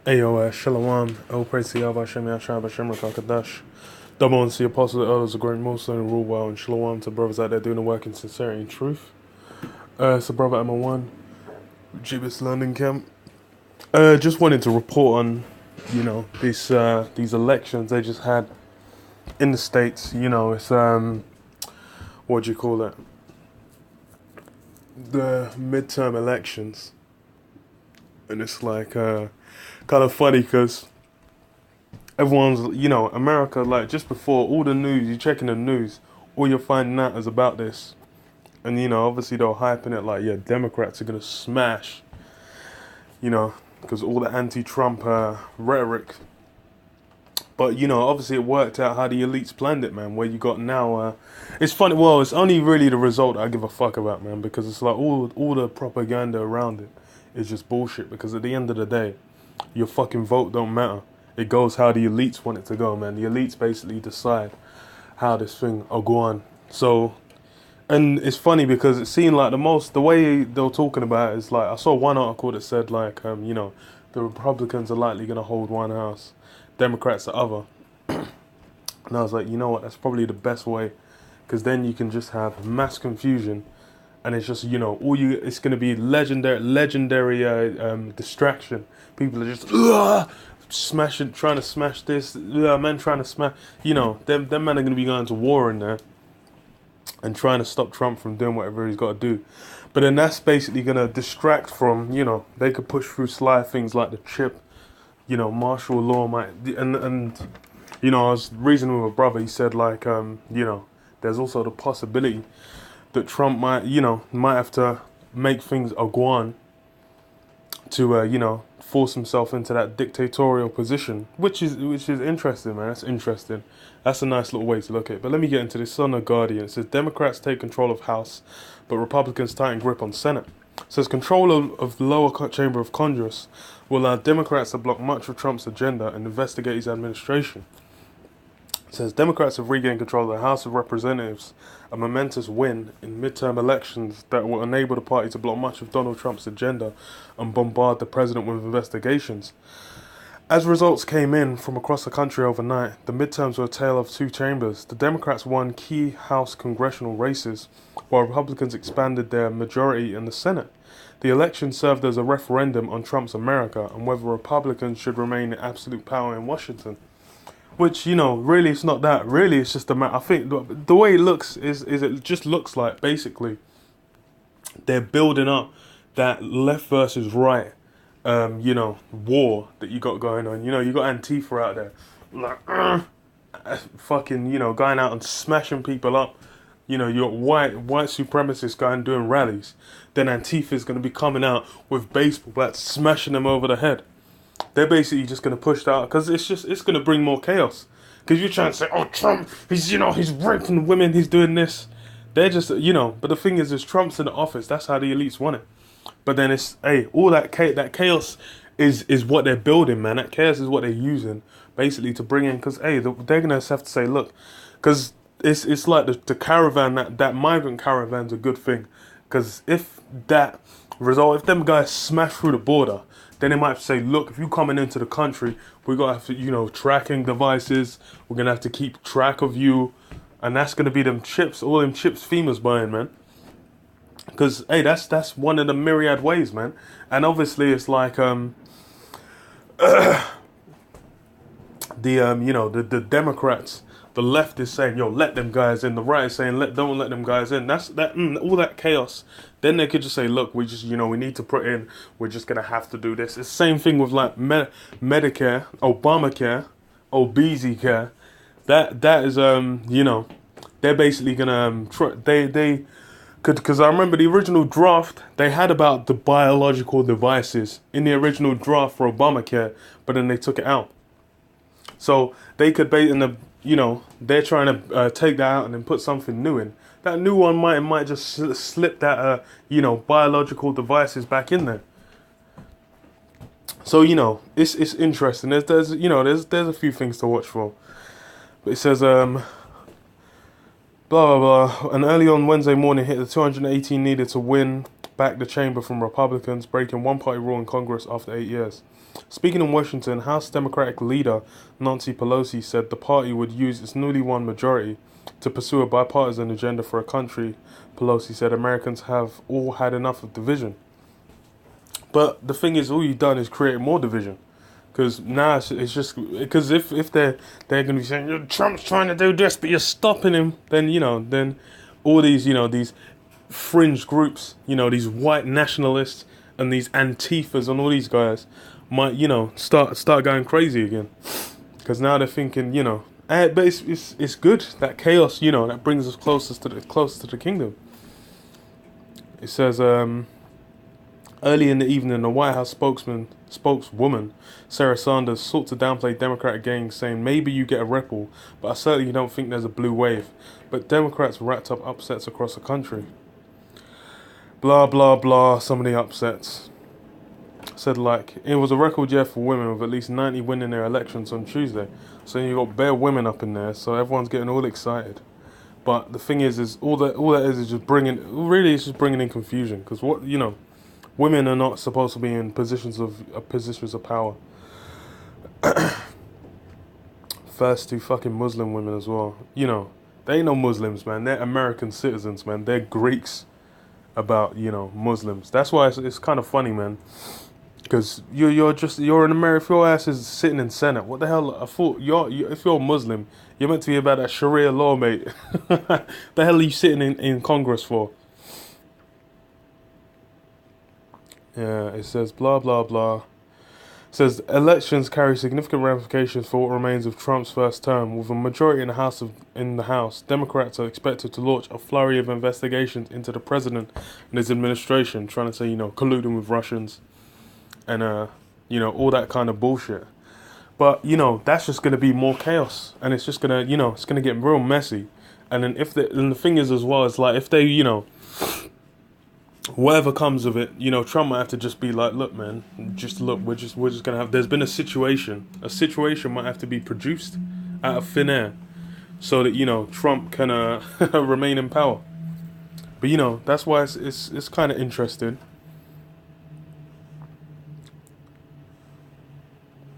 Ayo, Shalom, El Praise Yahweh Hashem Yashab Hashem Rakakadash. Double on to the apostles, the elders, the GreatMillStone, and rule well, and Shalom to brothers out there doing the work in sincerity and truth. So brother Emma 1, GMSLondon camp. Just wanted to report on, these elections they just had in the States. It's what do you call it? The midterm elections. And it's like kind of funny because everyone's, America, like just before all the news, you're checking the news, all you're finding out is about this. And, obviously they're hyping it like, yeah, Democrats are going to smash, because all the anti-Trump rhetoric. But, obviously it worked out how the elites planned it, man, where you got now, it's funny, well, it's only really the result I give a fuck about, man, because it's like all the propaganda around it is just bullshit, because at the end of the day, your fucking vote don't matter. It goes how the elites want it to go, man. The elites basically decide how this thing will go on. So, and it's funny because it seemed like the way they were talking about it is like, I saw one article that said like, the Republicans are likely going to hold one house, Democrats the other. And I was like, you know what, that's probably the best way, because then you can just have mass confusion. And it's just, it's going to be legendary distraction. People are just smashing, trying to smash this, men trying to smash, them men are going to be going to war in there and trying to stop Trump from doing whatever he's got to do. But then that's basically going to distract from, they could push through sly things like the chip, martial law might, and I was reasoning with a brother, he said like, there's also the possibility that Trump might have to make things a guan to, force himself into that dictatorial position, which is interesting, man. That's interesting. That's a nice little way to look at it. But let me get into this. It's on The Guardian. It says Democrats take control of House, but Republicans tighten grip on Senate. It says control of the lower chamber of Congress will allow Democrats to block much of Trump's agenda and investigate his administration. It says Democrats have regained control of the House of Representatives, a momentous win in midterm elections that will enable the party to block much of Donald Trump's agenda and bombard the president with investigations. As results came in from across the country overnight, the midterms were a tale of two chambers. The Democrats won key House congressional races, while Republicans expanded their majority in the Senate. The election served as a referendum on Trump's America and whether Republicans should remain in absolute power in Washington. Which, really it's not that. Really it's just a matter. I think the way it looks is it just looks like basically they're building up that left versus right, war that you got going on. You got Antifa out there, like, fucking, going out and smashing people up. You got white supremacists going doing rallies. Then Antifa is going to be coming out with baseball bats, smashing them over the head. They're basically just going to push that out because it's going to bring more chaos. Because you're trying to say, oh, Trump, he's raping women, he's doing this. They're just, but the thing is Trump's in the office. That's how the elites want it. But then it's, all that chaos is what they're building, man. That chaos is what they're using basically to bring in, because, they're going to have to say, look, because it's like the caravan, that migrant caravan's a good thing. Because if them guys smash through the border, then they might have to say, look, if you're coming into the country, we're going to have to, tracking devices. We're going to have to keep track of you. And that's going to be them chips, all them chips FEMA's buying, man. Because, that's one of the myriad ways, man. And obviously it's like, the Democrats, the left is saying, yo, let them guys in. The right is saying, don't let them guys in. All that chaos. Then they could just say, look, we just, we need to put in, we're just going to have to do this. It's the same thing with like Medicare, Obamacare, Obesicare. That is, they're basically going to, because I remember the original draft, they had about the biological devices in the original draft for Obamacare, but then they took it out. So they could, they're trying to take that out and then put something new in. That new one might just slip that, biological devices back in there. So, it's interesting. There's a few things to watch for. But it says, blah, blah, blah. And early on Wednesday morning hit the 218 needed to win back the chamber from Republicans, breaking one-party rule in Congress after 8 years. Speaking in Washington, House Democratic leader Nancy Pelosi said the party would use its newly won majority to pursue a bipartisan agenda for a country. Pelosi said Americans have all had enough of division. But the thing is, all you've done is create more division. Because now it's just... Because if they're going to be saying, Trump's trying to do this, but you're stopping him, then, then all these, these fringe groups, these white nationalists and these Antifas and all these guys might, start going crazy again. Because now they're thinking, but it's good, that chaos, that brings us closer to the kingdom. It says, early in the evening, the White House spokeswoman, Sarah Sanders, sought to downplay Democratic gains, saying maybe you get a ripple, but I certainly don't think there's a blue wave. But Democrats racked up upsets across the country. Blah, blah, blah, some of the upsets. Said it was a record year for women, with at least 90 winning their elections on Tuesday. So you got bare women up in there, so everyone's getting all excited. But the thing is all that is just bringing in confusion, because women are not supposed to be in positions of power. First to fucking Muslim women as well. They ain't no Muslims, man. They're American citizens, man. They're Greeks about, Muslims. That's why it's kind of funny, man. Because you're an American. If your ass is sitting in Senate, what the hell? I thought if you're Muslim, you're meant to be about that Sharia law, mate. The hell are you sitting in Congress for? Yeah, it says blah blah blah. It says elections carry significant ramifications for what remains of Trump's first term. With a majority in the House, Democrats are expected to launch a flurry of investigations into the president and his administration, trying to say colluding with Russians. And, all that kind of bullshit. But, that's just going to be more chaos. And it's just going to, it's going to get real messy. And then and the thing is as well, it's like if they, whatever comes of it, Trump might have to just be like, look, man, we're just going to have, there's been a situation might have to be produced out of thin air so that, Trump can remain in power. But, that's why it's kind of interesting.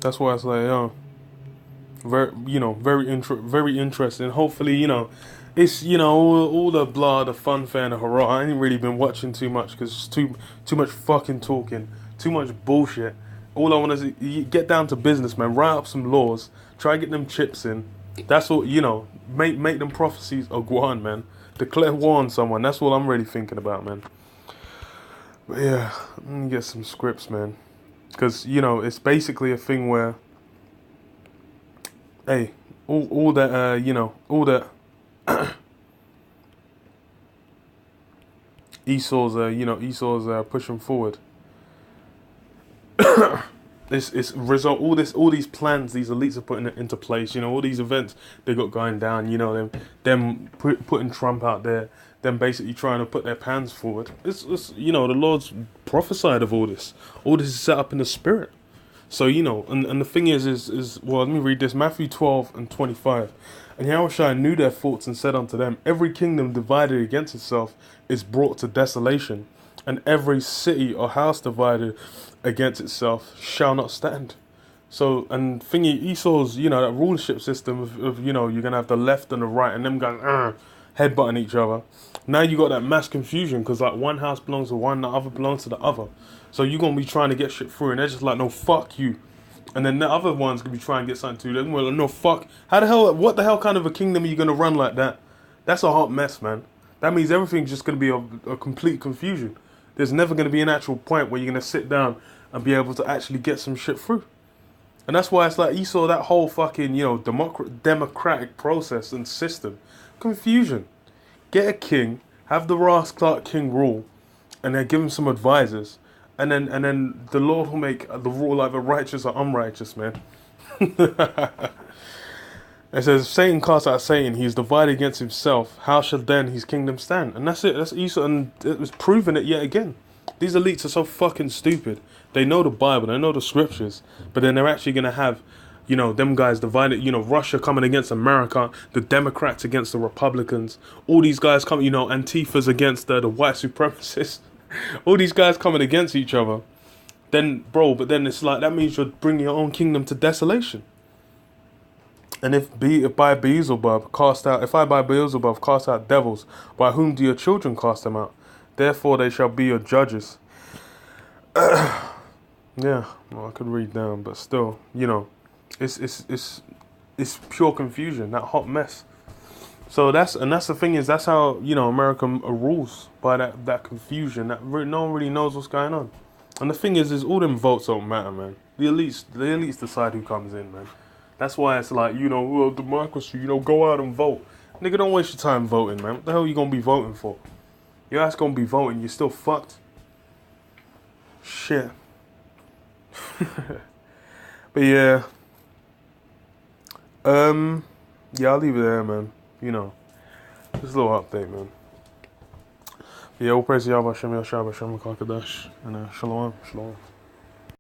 That's why it's like, very interesting. Hopefully, it's, all the blah, the funfair and the hurrah. I ain't really been watching too much because it's too much fucking talking, too much bullshit. All I want is get down to business, man. Write up some laws, try and get them chips in. That's all, make them prophecies of Guan, man. Declare war on someone. That's all I'm really thinking about, man. But yeah, let me get some scripts, man. Because, it's basically a thing where, hey, all that Esau's pushing forward. It's result all these plans these elites are putting into place. All these events they got going down. Them putting Trump out there. Them basically trying to put their pans forward. It's the Lord's prophesied of all this. All this is set up in the spirit. So and the thing is well, let me read this. Matthew 12:25. And Yahushua knew their thoughts and said unto them, every kingdom divided against itself is brought to desolation, and every city or house divided against itself shall not stand. So, and thingy, Esau's, that rulership system of you're going to have the left and the right, and them going, headbutting each other. Now you got that mass confusion, because one house belongs to one, the other belongs to the other. So you're going to be trying to get shit through, and they're just like, no, fuck you. And then the other one's going to be trying to get something too. They're going to be like, no, fuck. What the hell kind of a kingdom are you going to run like that? That's a hot mess, man. That means everything's just going to be a complete confusion. There's never going to be an actual point where you're going to sit down and be able to actually get some shit through. And that's why it's like Esau, that whole fucking, democratic process and system. Confusion. Get a king, have the Ras Clark king rule, and then give him some advisors. And then the Lord will make the rule either righteous or unrighteous, man. It says, if Satan casts out Satan, he is divided against himself. How shall then his kingdom stand? And that's it. That's Esau, and it was proving it yet again. These elites are so fucking stupid. They know the Bible, they know the scriptures, but then they're actually going to have, them guys divided, Russia coming against America, the Democrats against the Republicans, all these guys coming, Antifa's against the white supremacists. All these guys coming against each other. Then, bro, but then it's like, that means you're bringing your own kingdom to desolation. And if by Beelzebub cast out, if I by Beelzebub cast out devils, by whom do your children cast them out? Therefore they shall be your judges. Yeah, well, I could read down, but still, you know, it's pure confusion, that hot mess. So that's the thing is, that's how, you know, America rules, by that confusion. That no one really knows what's going on. And the thing is all them votes don't matter, man. The elites decide who comes in, man. That's why it's like, you know, well, democracy, you know, go out and vote. Nigga, don't waste your time voting, man. What the hell are you gonna be voting for? Your ass gonna be voting, you're still fucked. Shit. But yeah. Yeah, I'll leave it there, man. You know, just a little update, man. But yeah, all praise to Yahweh Hashem, Yahshua, Hashem, Kakadash, and Shalom, Shalom.